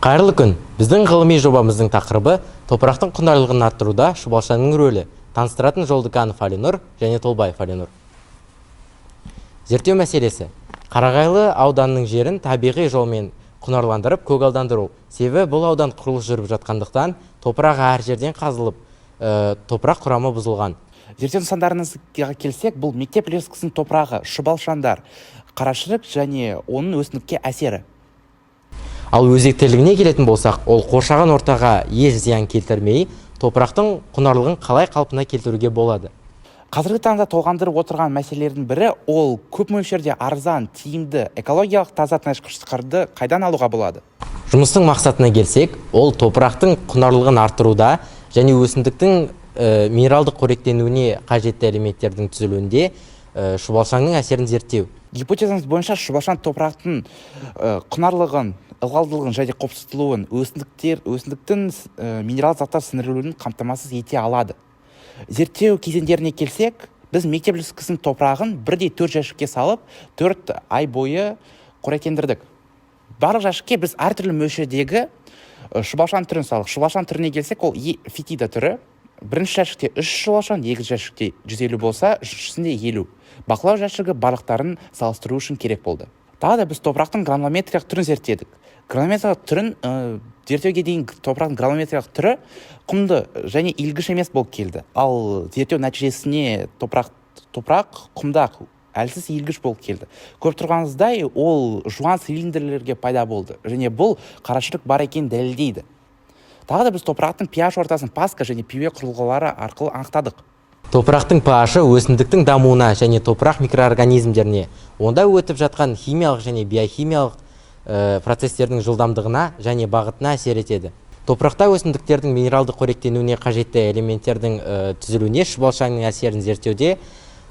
Қайырлы күн. Біздің ғылыми жобамыздың тақырыбы топырақтың құнарлылығын арттыруда Шұбалшаңның рөлі. Таныстыратын Жолдыканов Алинур және Толбаев Алинур. Зерттеу мәселесі. Қарағайлы ауданның жерін табиғи жолмен құнарландырып, көгалдандыру. Себебі бұл аудан құрылыс жүріп жатқандықтан топырақ әр жерден қазылып, топырақ құрамы бұзылған. Зерттеу нысандарыңызға келсек, бұл мектеп лескісінің топырағы, шұбалшандар, қарашірік және оның өсімдікке әсері. Ал өзектілігіне келетін болсақ, ол қоршаған ортаға еш зиян келтірмей, топырақтың құнарлығын қалай қалпына келтіруге болады? Қазіргі таңда толғандырып отырған мәселелердің бірі ол көп мөлшерде арзан, тиімді, экологиялық таза тыңайтқыштарды қайдан алуға болады? Жұмыстың мақсатына келсек, ол топырақтың құнарлығын арттыруда және өсімдіктің минералдық қоректенуіне қажетті элементтердің түзілуінде шұбалшаңның әсерін зерттеу. Гипотезамыз бойынша шұбалшан топырақтың құнарлығын, ылғалдылығын және қопсытылуын, өсімдіктің минерал заттар сіңірілуін қамтамасыз ете алады. Зерттеу кезеңдеріне келсек, біз мектеп лескісінің топырағын бірдей 4 жәшікке салып, 4 ай бойы қоректендірдік. Барлық жәшікке біз әртүрлі мөлшердегі шұбалшан түрін салдық. Шұбалшан түріне келсек, ол фетида түрі. Бірінші жәшікте 3 шұбалшан, екінші жәшікте 150 болса, үшіншісінде 50. Бақылау жәшігі барлықтарын салыстыру үшін керек болды. Тағы да біз топырақтың гранулометриялық түрін зерттедік. Гранулометриялық түрін зерттеуге дейін топырақтың гранулометриялық түрі құмды және иілгіш емес болып келді. Ал зерттеу нәтижесіне топырақ құмдақ, әлсіз иілгіш болып келді. Көріп тұрғаныңыздай, ол жуан цилиндрлерге пайда болды. Және бұл қарашірік бар екенін дәлелдейді. Тағы да біз топырақтың pH ортасын паска және пюре құрылғылары арқылы анықтадық. Топырақтың pH-ы өсімдіктің дамуына және топырақ микроорганизмдеріне, онда өтіп жатқан химиялық және биохимиялық процестердің жылдамдығына және бағытына әсер етеді. Топырақта өсімдіктердің минералдық қоректенуіне қажетті элементтердің түзілуіне шұбалшаңның әсерін зерттеуде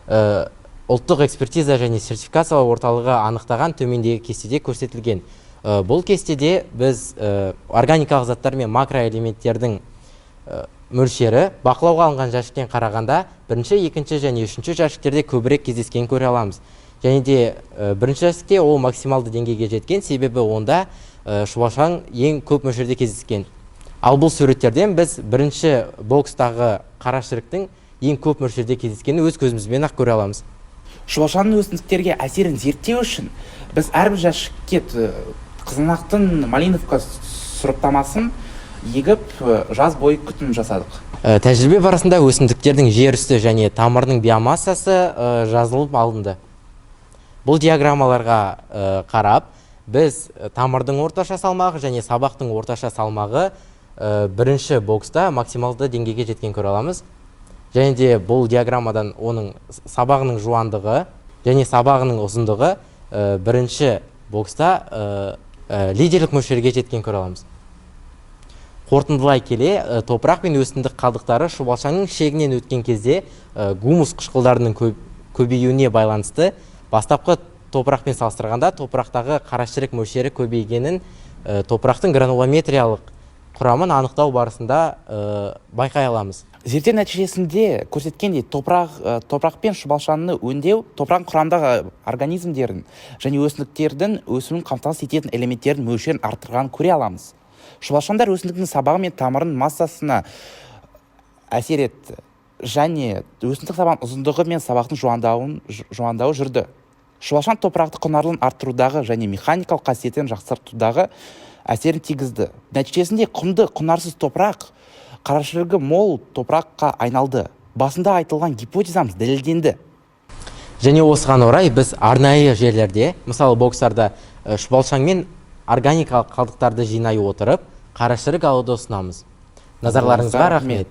ұлттық экспертиза және сертификациялау орталығы анықтаған төмендегі кестеде көрсетілген. Бұл кестеде біз органикалық заттар мен макроэлементтердің мөлшері бақылауға алынған жәшіктен қарағанда бірінші, екінші және үшінші жәшіктерде көбірек кездескенін көре аламыз. Және де бірінші жәшікте ол максималды деңгейге жеткен, себебі онда шұбалшаң ең көп мөлшерде кездескен. Ал бұл суреттерден біз бірінші бокстағы қарашіріктің ең көп мөлшерде кездескенін өз көзімізбен ақ көре аламыз. Шұбалшанның өсімдіктерге әсерін зерттеу үшін біз әрбір жәшікке қызанақтың малиновка сұрыптамасын егіп жаз бойы күтім жасадық. Тәжірибе барысында өсімдіктердің жер үсті және тамырының биомассасы жазылып алынды. Бұл диаграммаларға қарап, біз тамырдың орташа салмағы және сабақтың орташа салмағы бірінші бокста максималды деңгейге жеткен көре аламыз. Және де бұл диаграммадан оның сабағының жуандығы және сабағының ұзындығы бірінші бокста лидерлік мөлшерге жеткен көре аламыз. Қорытындылай келе, топырақ пен өсімдік қалдықтары шұбалшаңның шегінен өткен кезде гумус қышқылдарының көбеюіне байланысты бастапқы топырақпен салыстырғанда топырақтағы қарашірік мөлшері көбейгенін топырақтың гранулометриялық құрамын анықтау барысында байқай аламыз. Зерттеу нәтижесінде көрсеткендей топырақ пен шұбалшанны өңдеу топырақ құрамындағы организмдерін және өсімдіктердің өсуін қамтамасыз ететін элементтердің мөлшерін арттырғанын көре аламыз. Шұбалшандар өсімдіктің сабағы мен тамырының массасына әсер етті және өсімдік сабағының ұзындығы мен сабақтың жуандауы жүрді. Шұбалшан топырақты құнарлығын арттырудағы және механикалық қасиетін жақсартудағы әсерін тигізді. Нәтижесінде құнарсыз топырақ қарашірігі мол топыраққа айналды. Басында айтылған гипотезамыз дәлелденді. Және осыған орай біз арнайы жерлерде, мысалы бокстарда шұбалшаң мен органикалық қалдықтарды жинай отырып, қарашірік алуды ұсынамыз. Назарларыңызға рахмет.